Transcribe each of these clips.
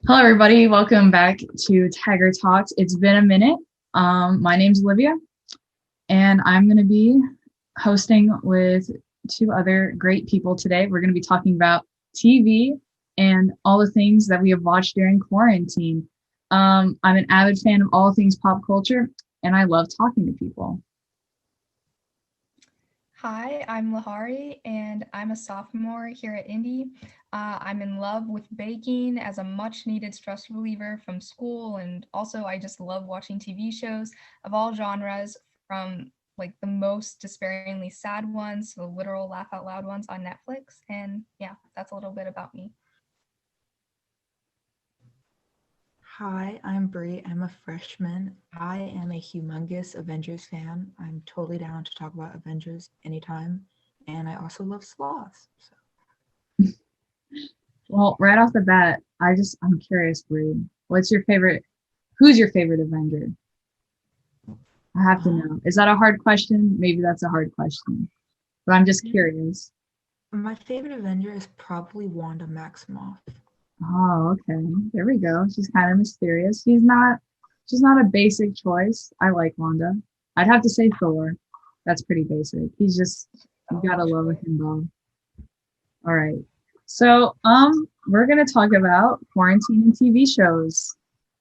Hello, everybody. Welcome back to Tiger Talks. It's been a minute. My name's Olivia, and I'm going to be hosting with two other great people today. We're going to be talking about TV and all the things that we have watched during quarantine. I'm an avid fan of all things pop culture, and I love talking to people. Hi, I'm Lahari, and I'm a sophomore here at Indy. I'm in love with baking as a much needed stress reliever from school, and also I just love watching TV shows of all genres, from like the most despairingly sad ones to the literal laugh out loud ones on Netflix. And yeah, that's a little bit about me. Hi, I'm Bree. I'm a freshman. I am a humongous Avengers fan. I'm totally down to talk about Avengers anytime. And I also love sloths. So Well, right off the bat, I'm curious, Bree. What's your favorite? Who's your favorite Avenger? I have to um, know. Is that a hard question? Maybe that's a hard question, but I'm just curious. my favorite Avenger is probably Wanda Maximoff. Oh, okay. There we go. She's kind of mysterious. She's not a basic choice. I like Wanda. I'd have to say Thor. That's pretty basic. You Solid gotta love choice. him though. All right. So, we're gonna talk about quarantine and TV shows.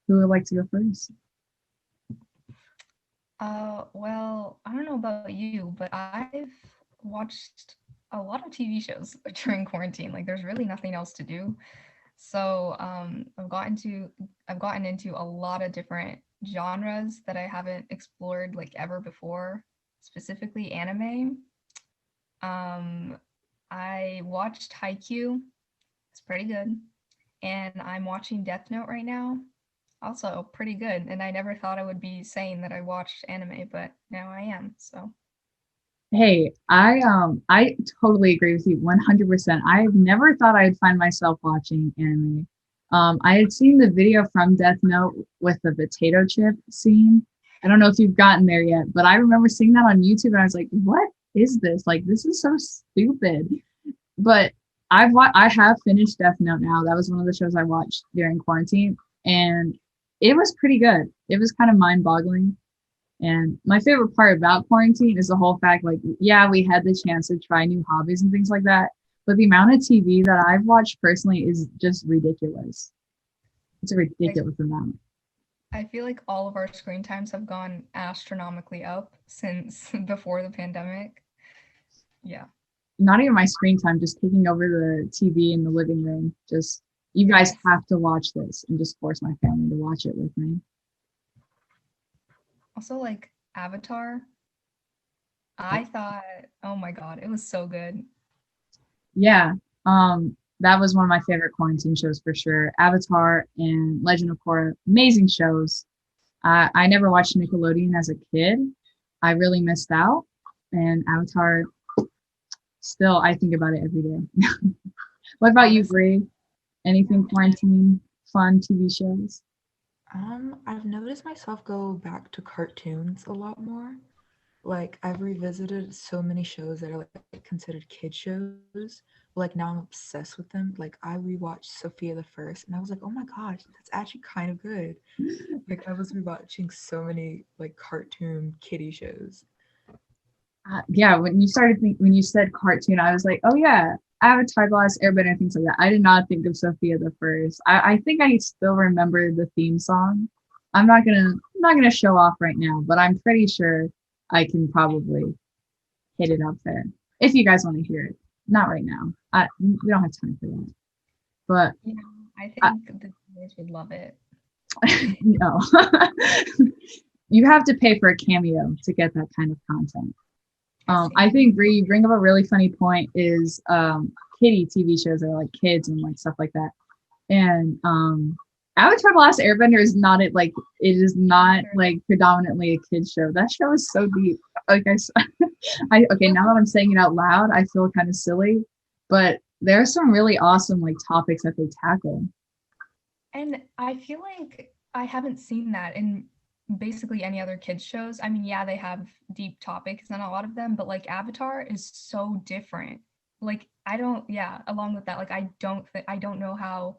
Who would like to go first? Well, I don't know about you, but I've watched a lot of TV shows during quarantine. Like, there's really nothing else to do. So I've gotten into a lot of different genres that I haven't explored like ever before, specifically anime. Um, I watched Haikyuu. It's pretty good. And I'm watching Death Note right now. Also pretty good. And I never thought I would be saying that I watched anime, but now I am. So Hey, I totally agree with you 100%. I've never thought I'd find myself watching anime. I had seen the video from Death Note with the potato chip scene. I don't know if you've gotten there yet, but I remember seeing that on YouTube and I was like, "What is this? Like, this is so stupid." But I have finished Death Note now. That was one of the shows I watched during quarantine, and it was pretty good. It was kind of mind-boggling. And my favorite part about quarantine is the whole fact, like, yeah, we had the chance to try new hobbies and things like that. But the amount of TV that I've watched personally is just ridiculous. It's a I, ridiculous amount. I feel like all of our screen times have gone astronomically up since before the pandemic. Yeah. Not even my screen time, just taking over the TV in the living room. Just, you guys Yes. have to watch this and just force my family to watch it with me. Also, like Avatar, I thought, oh my God, it was so good. Yeah. That was one of my favorite quarantine shows for sure. Avatar and Legend of Korra, amazing shows. I never watched Nickelodeon as a kid. I really missed out. And Avatar, still, I think about it every day. What about you, Honestly, Brie? Anything quarantine, fun TV shows? I've noticed myself go back to cartoons a lot more. Like I've revisited so many shows that are like considered kid shows. Like now I'm obsessed with them. Like I rewatched Sophia the First and I was like, oh my gosh, that's actually kind of good. Like I was rewatching so many like cartoon kiddie shows. Yeah, when you said cartoon, I was like, oh yeah, Avatar, The Last Airbender, things like that. I did not think of Sophia the First. I think I still remember the theme song. I'm not gonna show off right now, but I'm pretty sure I can probably hit it up there if you guys want to hear it. Not right now. We don't have time for that. But you know, I I, think the viewers would love it. no, you have to pay for a cameo to get that kind of content. I see. I think Bree, you bring up a really funny point is kiddie TV shows that are like kids and like stuff like that. And Avatar The Last Airbender is not it is not like predominantly a kids show. That show is so deep. Like I okay, now that I'm saying it out loud, I feel kind of silly, but there are some really awesome like topics that they tackle. And I feel like I haven't seen that in basically any other kids shows. I mean, yeah, they have deep topics in a lot of them, but like Avatar is so different. Like I don't, yeah, along with that, like I don't know how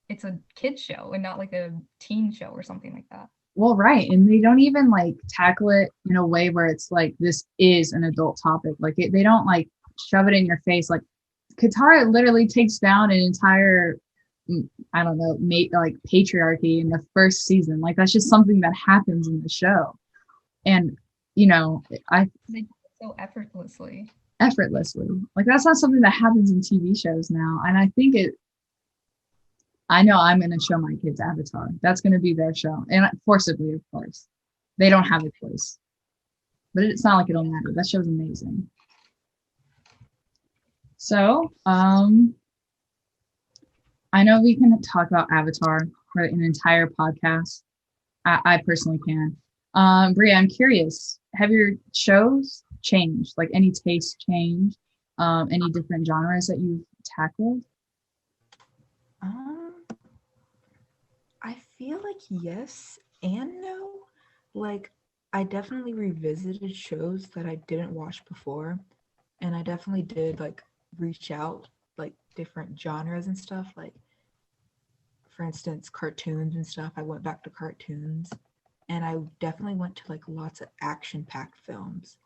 it's a kid show and not like a teen show or something like that. Well, right. And they don't even like tackle it in a way where it's like this is an adult topic. Like they don't like shove it in your face. Like Katara literally takes down an entire, I don't know, mate like patriarchy in the first season. Like that's just something that happens in the show. And I They do it so effortlessly. effortlessly. Like that's not something that happens in TV shows now. And I think I know I'm going to show my kids Avatar. That's going to be their show. And forcibly, of course. They don't have a choice. But it's not like it'll matter. That show's amazing. So, I know we can talk about Avatar for an entire podcast. I personally can. Bria, I'm curious. Have your shows changed? Like any taste change? Any different genres that you've tackled? Um, I feel like yes and no. Like, I definitely revisited shows that I didn't watch before, and I definitely did like reach out like different genres and stuff. Like, for instance, cartoons and stuff. I went back to cartoons, and I definitely went to like lots of action-packed films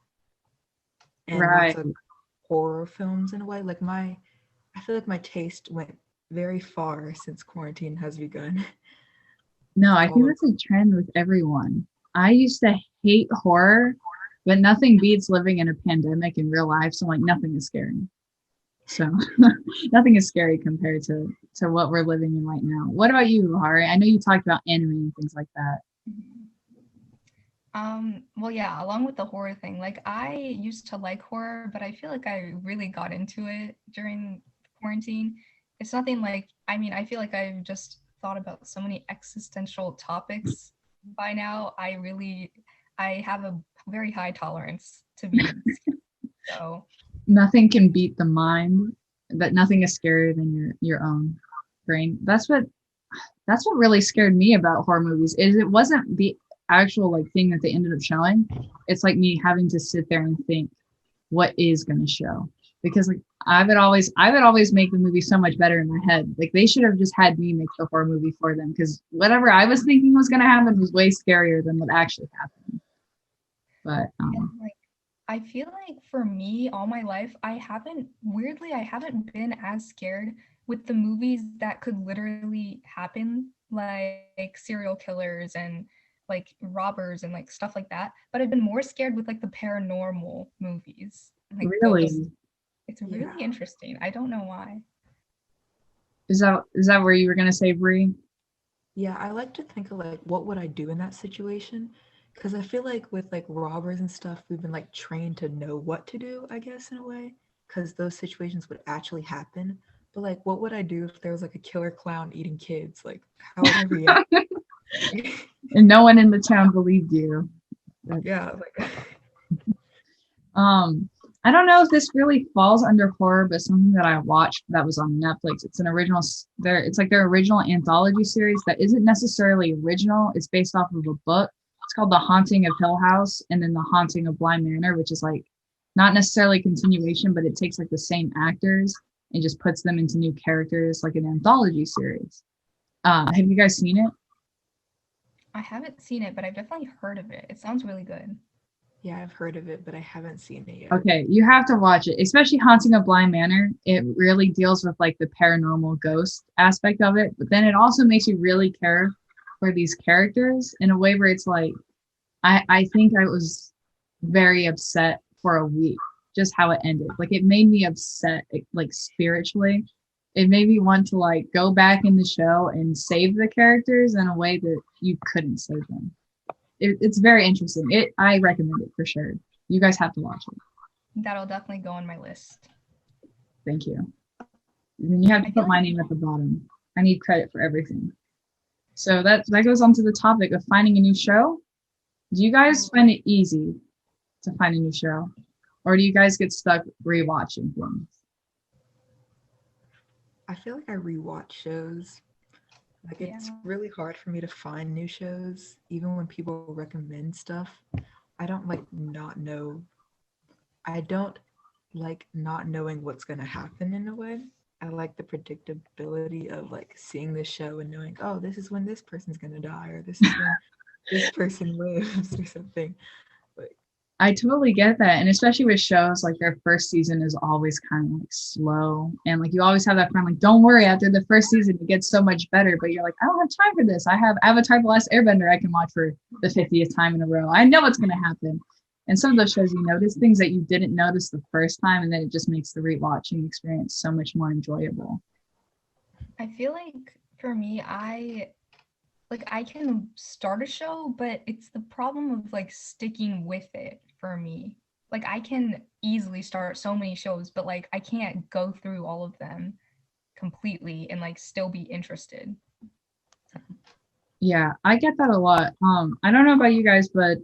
and lots Right. of horror films in a way. I feel like my taste went very far since quarantine has begun. No, I think All of that's a trend with everyone. I used to hate horror, but nothing beats living in a pandemic in real life. So like nothing is scary. So nothing is scary compared to what we're living in right now. What about you, Hari? I know you talked about anime and things like that. Mhm. Well, yeah, along with the horror thing, like I used to like horror, but I feel like I really got into it during quarantine. It's nothing like, I mean, I feel like I've just thought about so many existential topics by now. I have a very high tolerance to being scared. So, Nothing can beat the mind. That nothing is scarier than your own brain. That's what really scared me about horror movies is it wasn't the actual like thing that they ended up showing. It's like me having to sit there and think what is going to show because like I would always make the movie so much better in my head. Like they should have just had me make the horror movie for them because whatever I was thinking was going to happen was way scarier than what actually happened. But and like, I feel like for me, all my life, I haven't been as scared with the movies that could literally happen, like serial killers and like robbers and like stuff like that. But I've been more scared with like the paranormal movies, like ghosts. really, It's yeah. really interesting. I don't know why. is that where you were going to say, Brie? Yeah, I like to think of like what would I do in that situation? Because I feel like with like robbers and stuff, we've been like trained to know what to do, I guess, in a way, because those situations would actually happen. But like, what would I do if there was like a killer clown eating kids? Like, how would I react? And no one in the town believed you. That- Yeah, like Um, I don't know if this really falls under horror, but something that I watched that was on Netflix. It's an original. It's like their original anthology series that isn't necessarily original. It's based off of a book. It's called The Haunting of Hill House, and then The Haunting of Bly Manor, which is like not necessarily a continuation, but it takes like the same actors and just puts them into new characters, like an anthology series. Have you guys seen it? I haven't seen it, but I've definitely heard of it. It sounds really good. yeah, I've heard of it, but I haven't seen it yet. Okay, you have to watch it, especially Haunting of Bly Manor. It really deals with like the paranormal ghost aspect of it, but then it also makes you really care for these characters in a way where it's like, I think I was very upset for a week, just how it ended. Like it made me upset, like spiritually. It made me want to like go back in the show and save the characters in a way that you couldn't save them. It's very interesting. I recommend it for sure. You guys have to watch it. That'll definitely go on my list. Thank you. And then you have to I feel put my like name at the bottom. I need credit for everything. So that goes on to the topic of finding a new show. Do you guys find it easy to find a new show? Or do you guys get stuck rewatching things? I feel like I rewatch shows. Like yeah. it's really hard for me to find new shows, even when people recommend stuff. I don't like not know. I don't like not knowing what's gonna happen in a way. I like the predictability of like seeing the show and knowing, oh, this is when this person's gonna die, or this is when this person lives, or something. Like, I totally get that. And especially with shows, like their first season is always kind of like slow. And like you always have that friend like, don't worry, after the first season it gets so much better. But you're like, I don't have time for this. I have Avatar The Last Airbender I can watch for the 50th time in a row. I know what's gonna happen. And some of those shows you notice things that you didn't notice the first time, and then it just makes the rewatching experience so much more enjoyable. I feel like for me, I can start a show, but it's the problem of like sticking with it for me. Like I can easily start so many shows, but like I can't go through all of them completely and like still be interested. Yeah, I get that a lot. I don't know about you guys, but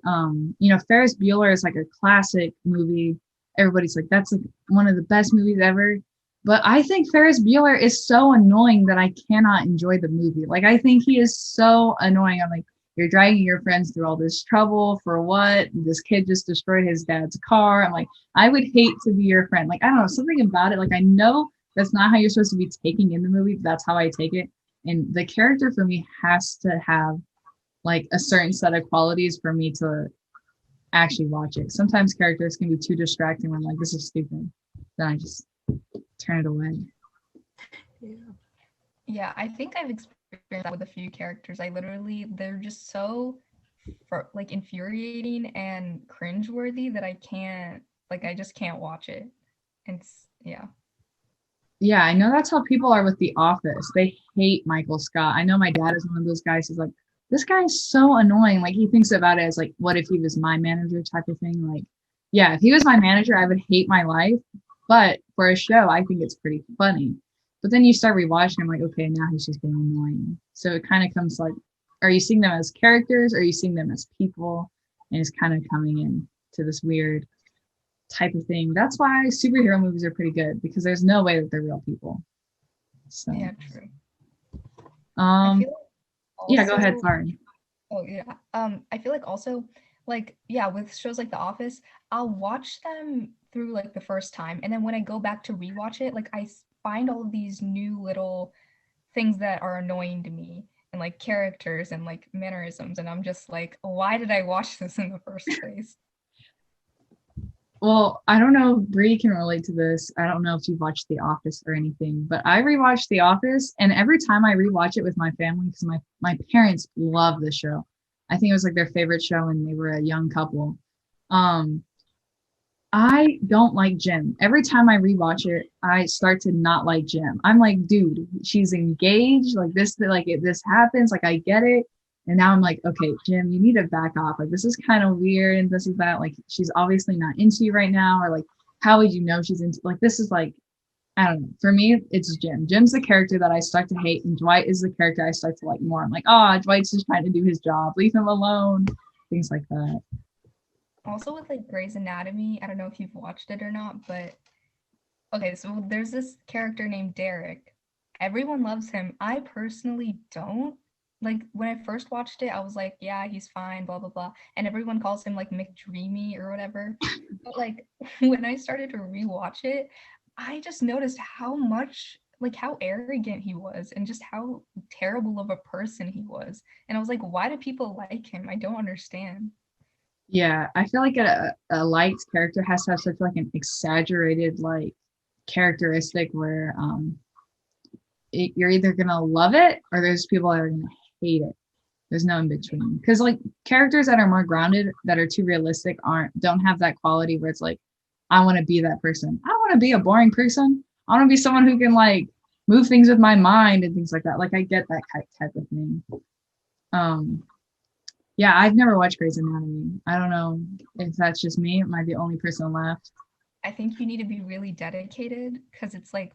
Ferris Bueller is like a classic movie. Everybody's like, that's like one of the best movies ever. But I think Ferris Bueller is so annoying that I cannot enjoy the movie. Like, I think he is so annoying. I'm like, you're dragging your friends through all this trouble for what? This kid just destroyed his dad's car. I'm like, I would hate to be your friend. Like, I don't know, something about it. Like, I know that's not how you're supposed to be taking in the movie, but that's how I take it. And the character for me has to have like a certain set of qualities for me to actually watch it. Sometimes characters can be too distracting when I'm like, this is stupid. Then I just turn it away. yeah. Yeah, I think I've experienced that with a few characters. They're just so like infuriating and cringeworthy that I just can't watch it. Yeah. Yeah, I know that's how people are with The Office. They hate Michael Scott. I know my dad is one of those guys who's like, this guy is so annoying. Like he thinks about it as like, what if he was my manager type of thing. Like, yeah, if he was my manager, I would hate my life. But for a show, I think it's pretty funny. But then you start rewatching, I'm like, okay, now he's just being annoying. So it kind of comes like, are you seeing them as characters? Or are you seeing them as people? And it's kind of coming in to this weird type of thing. That's why superhero movies are pretty good because there's no way that they're real people. So Yeah, true. I um feel like yeah, go ahead. also Sorry. Oh yeah. I feel like also like yeah, with shows like The Office, I'll watch them through like the first time, and then when I go back to rewatch it, like find all of these new little things that are annoying to me and like characters and like mannerisms, and I'm just like, why did I watch this in the first place? Well, I don't know if Bree can relate to this. I don't know if you've watched The Office or anything, but I rewatched The Office, and every time I rewatch it with my family, because my parents love the show. I think it was like their favorite show when they were a young couple. Um, I don't like Jim. Every time I rewatch it, I start to not like Jim. I'm like, dude, she's engaged. Like this, like if this happens, like I get it. And now I'm like, okay, Jim, you need to back off. Like this is kind of weird, and this is that. Like she's obviously not into you right now, or like how would you know she's into? Like this is like, I don't know. For me, it's Jim. Jim's the character that I start to hate, and Dwight is the character I start to like more. I'm like, oh, Dwight's just trying to do his job. Leave him alone. Things like that. Also with like Grey's Anatomy, I don't know if you've watched it or not, but okay, so there's this character named Derek. Everyone loves him. I personally don't. Like when I first watched it, I was like, yeah, he's fine, blah blah blah. And everyone calls him like McDreamy or whatever. But like when I started to rewatch it, I just noticed how arrogant he was and just how terrible of a person he was. And I was like, why do people like him? I don't understand. Yeah, I feel like a liked character has to have such like an exaggerated like characteristic where you're either gonna love it or there's people that are gonna hate it. There's no in between. Because like characters that are more grounded, that are too realistic, don't have that quality where it's like, I want to be that person. I don't want to be a boring person. I want to be someone who can like move things with my mind and things like that. Like I get that type of thing. Um, yeah, I've never watched Grey's Anatomy. I don't know if that's just me. Am I the only person left? I think you need to be really dedicated because it's like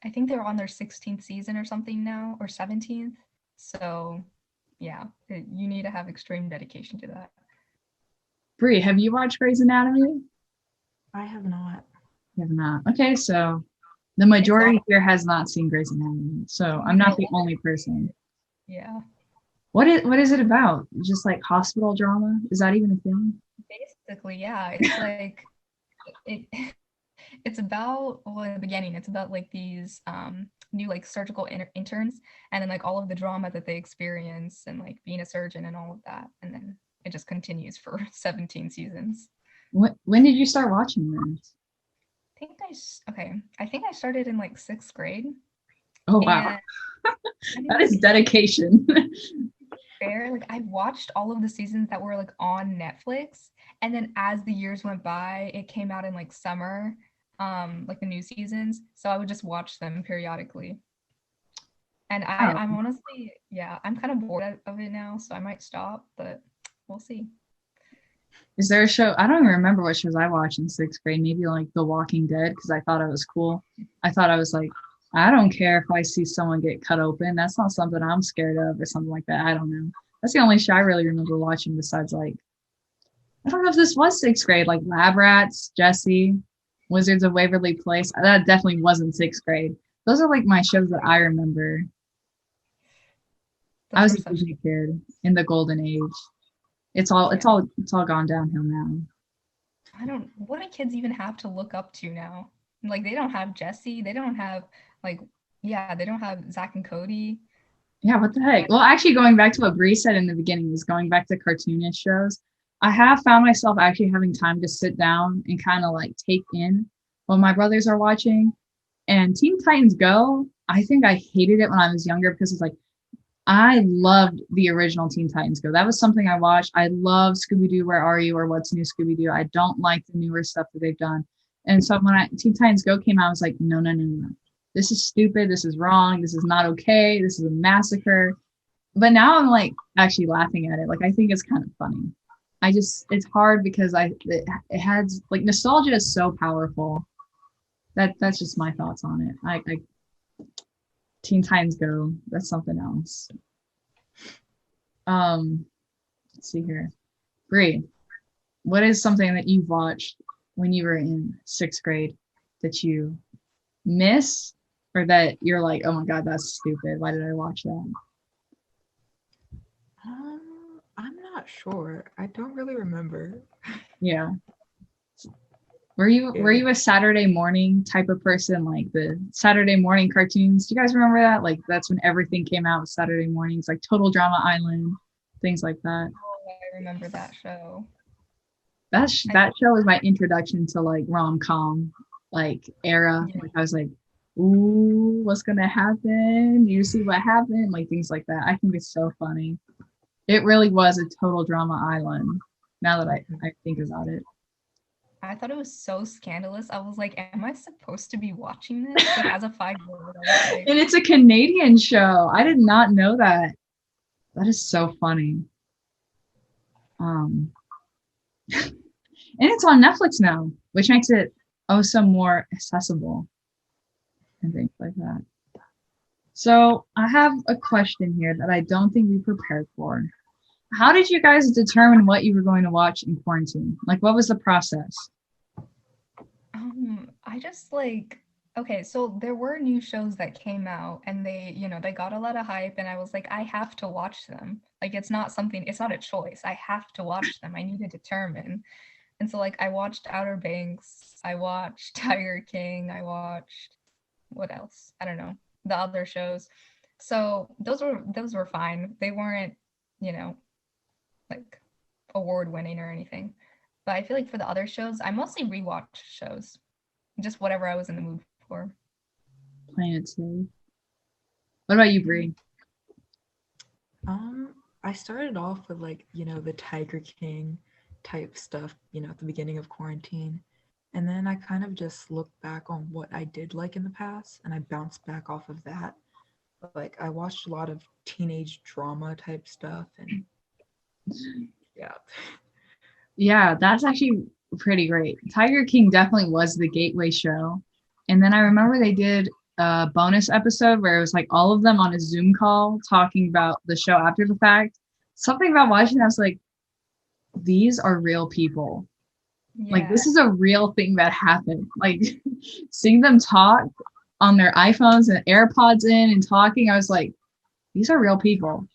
I think they're on their 16th season or something now, or 17th. So, yeah, you need to have extreme dedication to that. Bree, have you watched Grey's Anatomy? I have not. You have not. Okay, so the It's majority on. here has not seen Grey's Anatomy, so I'm You're not the the only. only person. Yeah, What is it about? Just like hospital drama? Is that even a thing? basically, yeah. It's like it. It's about, well, in the beginning, it's about like these new like surgical interns, and then like all of the drama that they experience and like being a surgeon and all of that. And then it just continues for 17 seasons. When did you start watching this? I think I started in like 6th grade. Oh wow, And I that mean, is dedication. fair, like I watched all of the seasons that were like on Netflix, and then as the years went by, it came out in like summer, like the new seasons. So I would just watch them periodically. And Oh, I'm honestly, yeah, I'm kind of bored of it now, so I might stop, but we'll see. is there a show? I don't even remember what shows I watched in 6th grade. Maybe like The Walking Dead because I thought it was cool. I thought I was like, I don't care if I see someone get cut open. That's not something I'm scared of or something like that. I don't know. That's the only show I really remember watching besides like I don't know if this was 6th grade, like Lab Rats, Jesse, Wizards of Waverly Place. That definitely wasn't 6th grade. Those are like my shows that I remember. I Those was were a such, Disney kid in the golden age. yeah. It's all gone downhill now. What do kids even have to look up to now? Like they don't have Jesse, they don't have like, yeah, they don't have Zach and Cody. Yeah, what the heck? Well, actually, going back to what Bree said in the beginning, is going back to cartoonish shows. I have found myself actually having time to sit down and kind of like take in what my brothers are watching. And Teen Titans Go, I think I hated it when I was younger because it's like I loved the original Teen Titans Go. That was something I watched. I love Scooby Doo, Where Are You, or What's New Scooby Doo. I don't like the newer stuff that they've done. And so when Teen Titans Go came out, I was like, no, no, no, no. This is stupid. This is wrong. This is not okay. This is a massacre. But now I'm like actually laughing at it. Like I think it's kind of funny. It's hard because it has like nostalgia is so powerful. That's just my thoughts on it. I Teen Titans Go. That's something else. Let's see here. Bree, what is something that you watched when you were in 6th grade that you miss or that you're like, oh my God, that's stupid. Why did I watch that? I'm not sure. I don't really remember. Yeah. Were Yeah. you a Saturday morning type of person, like the Saturday morning cartoons? Do you guys remember that? Like that's when everything came out Saturday mornings, like Total Drama Island, things like that. Oh, I remember that show. That show was my introduction to like rom-com like era. Yeah. Like I was like, ooh, what's gonna happen? You see what happened? Like things like that. I think it's so funny. It really was a total drama island. Now that I think about it. I thought it was so scandalous. I was like, am I supposed to be watching this? Like as a 5-year-old, I was like, And it's a Canadian show. I did not know that. That is so funny. Um, and it's on Netflix now, which makes it oh so more accessible and things like that. So I have a question here that I don't think we prepared for. How did you guys determine what you were going to watch in quarantine? Like, what was the process? I just like, okay, so there were new shows that came out and they got a lot of hype, and I was like, I have to watch them. Like it's not a choice. I have to watch them. I need to determine. And so like I watched Outer Banks, I watched Tiger King, I watched what else? I don't know. The other shows. So those were fine. They weren't, you know, like award winning or anything. But I feel like for the other shows, I mostly rewatch shows. Just whatever I was in the mood for. Playing it safe. What about you, Brie? I started off with like, the Tiger King type stuff, at the beginning of quarantine. And then I kind of just looked back on what I did like in the past and I bounced back off of that. Like I watched a lot of teenage drama type stuff and yeah. Yeah, that's actually pretty great. Tiger King definitely was the gateway show. And then I remember they did a bonus episode where it was like all of them on a Zoom call talking about the show after the fact. Something about watching that, I was like, these are real people. Like, this is a real thing that happened. Like, seeing them talk on their iPhones and AirPods in and talking, I was like, these are real people.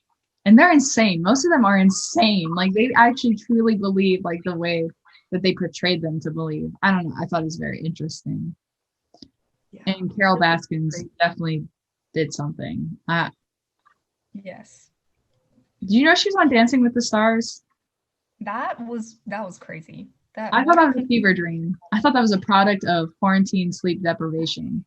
And they're insane. Most of them are insane. Like, they actually truly believe, like, the way that they portrayed them to believe. I don't know. I thought it was very interesting. Yeah. And Carol That's Baskins great. definitely did something. Yes. Do you know she was on Dancing with the Stars? That was crazy. That I thought what that a was a fever dream. I thought that was a product of quarantine sleep deprivation.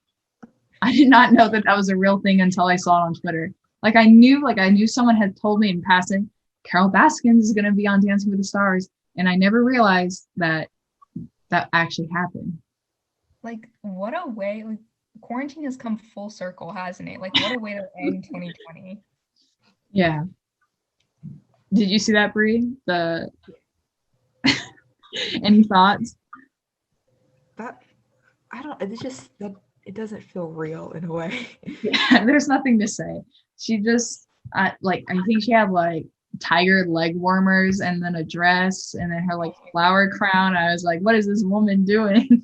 I did not know that that was a real thing until I saw it on Twitter. Like I knew someone had told me in passing, Carol Baskins is going to be on Dancing with the Stars, and I never realized that that actually happened. like what a way like quarantine has come full circle, hasn't it? Like what a way to end 2020. Yeah. Did you see that, Brie? The any thoughts? That I don't. It's just that it doesn't feel real in a way. Yeah, there's nothing to say. She just like I think she had like tiger leg warmers and then a dress and then her like flower crown. I was like, what is this woman doing?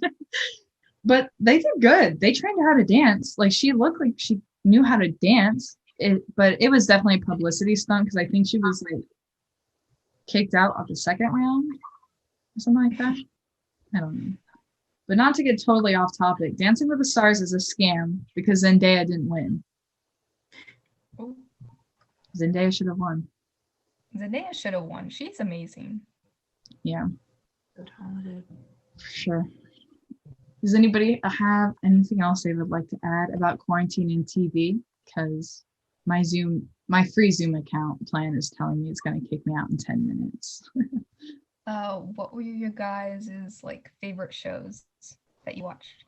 But they did good. They trained her how to dance. Like she looked like she knew how to dance. But it was definitely a publicity stunt because I think she was like kicked out of the second round or something like that. I don't know. But not to get totally off topic, Dancing with the Stars is a scam because Zendaya didn't win. Oh, Zendaya should have won. Zendaya should have won. She's amazing. Yeah, So talented. for sure. Does anybody have anything else they would like to add about quarantine and TV? Because my free Zoom account plan is telling me it's going to kick me out in 10 minutes. What were your guys' like favorite shows that you watched?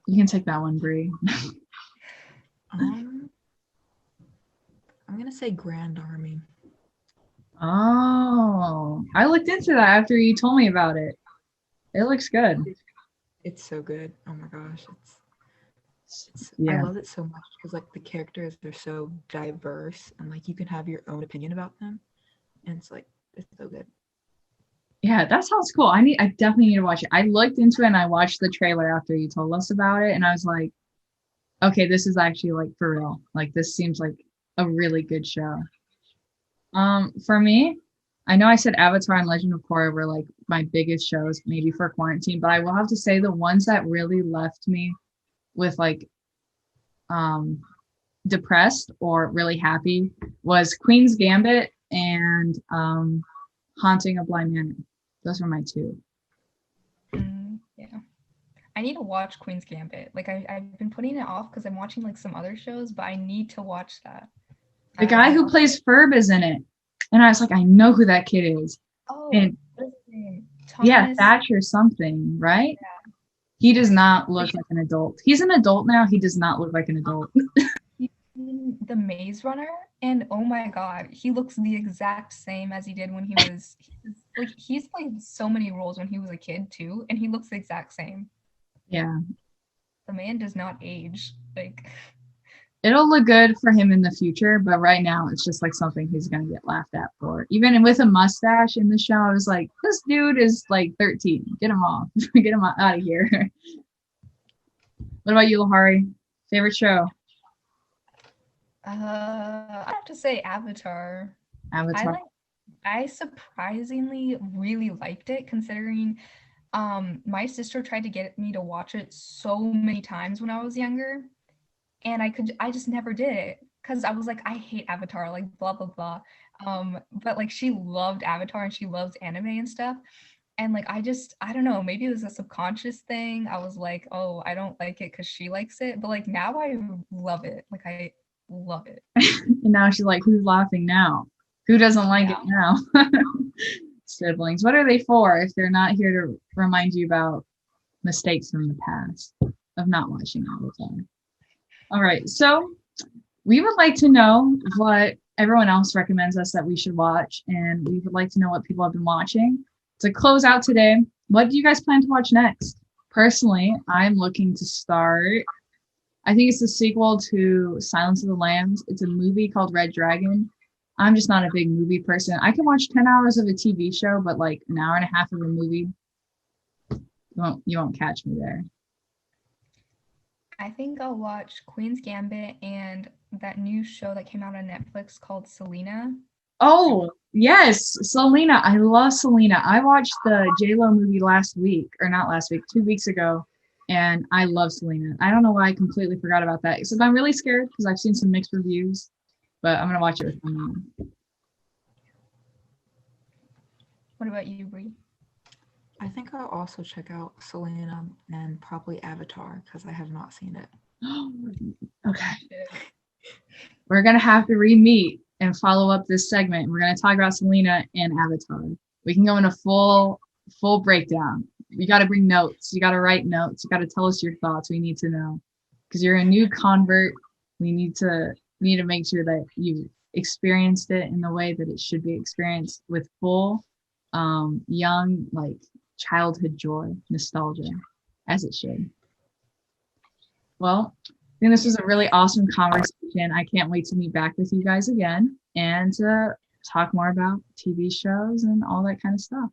You can take that one, Brie. I'm gonna say Grand Army. Oh, I looked into that after you told me about it. It looks good. It's so good. Oh my gosh, I Yeah. love it so much because like the characters are so diverse and like you can have your own opinion about them, and it's so good. Yeah, that sounds cool. I definitely need to watch it. I looked into it and I watched the trailer after you told us about it and I was like, okay, this is actually like for real. Like this seems like a really good show. For me, I know I said Avatar and Legend of Korra were like my biggest shows, maybe for quarantine, but I will have to say the ones that really left me with like um depressed or really happy was Queen's Gambit and Haunting of Bly Manor. Those were my two. Yeah. I need to watch Queen's Gambit. Like I've been putting it off because I'm watching like some other shows, but I need to watch that. The guy who plays Ferb is in it. And I was like, I know who that kid is. Oh, And what's his name? yeah, Thomas. Thatcher something, right? Yeah. He does not look like an adult. He's an adult now. He does not look like an adult. He's in The Maze Runner, and oh my god, he looks the exact same as he did when he's played so many roles when he was a kid too, and he looks the exact same. Yeah. The man does not age. Like it'll look good for him in the future, but right now it's just like something he's gonna get laughed at for. Even with a mustache in the show, I was like, this dude is like 13. Get him off. Get him out of here. What about you, Lahari? Favorite show? I have to say Avatar. Avatar. I surprisingly really liked it considering my sister tried to get me to watch it so many times when I was younger, and I just never did it because I was like, I hate Avatar, like blah blah blah. But like she loved Avatar and she loves anime and stuff. And like I don't know, maybe it was a subconscious thing. I was like, oh, I don't like it because she likes it. But like now I love it. Like I love it. And now she's like, who's laughing now? Who doesn't like it now? Siblings. What are they for if they're not here to remind you about mistakes from the past of not watching Avatar? All right. So we would like to know what everyone else recommends us that we should watch, and we would like to know what people have been watching. To close out today, what do you guys plan to watch next? Personally, I'm looking to start. I think it's the sequel to Silence of the Lambs. It's a movie called Red Dragon. I'm just not a big movie person. I can watch 10 hours of a TV show, but like an hour and a half of a movie, you won't catch me there. I think I'll watch Queen's Gambit and that new show that came out on Netflix called Selena. Oh, yes, Selena. I love Selena. I watched the J-Lo movie last week, or not last week, 2 weeks ago, and I love Selena. I don't know why I completely forgot about that. Except I'm really scared because I've seen some mixed reviews, but I'm gonna watch it with my mom. What about you, Brie? I think I'll also check out Selena and probably Avatar because I have not seen it. Okay, we're gonna have to re-meet and follow up this segment. We're gonna talk about Selena and Avatar. We can go in a full breakdown. You got to bring notes. You got to write notes. You got to tell us your thoughts. We need to know because you're a new convert. We need to make sure that you experienced it in the way that it should be experienced with full, young, like childhood joy, nostalgia, as it should. Well, I think this was a really awesome conversation. I can't wait to meet back with you guys again and to talk more about TV shows and all that kind of stuff.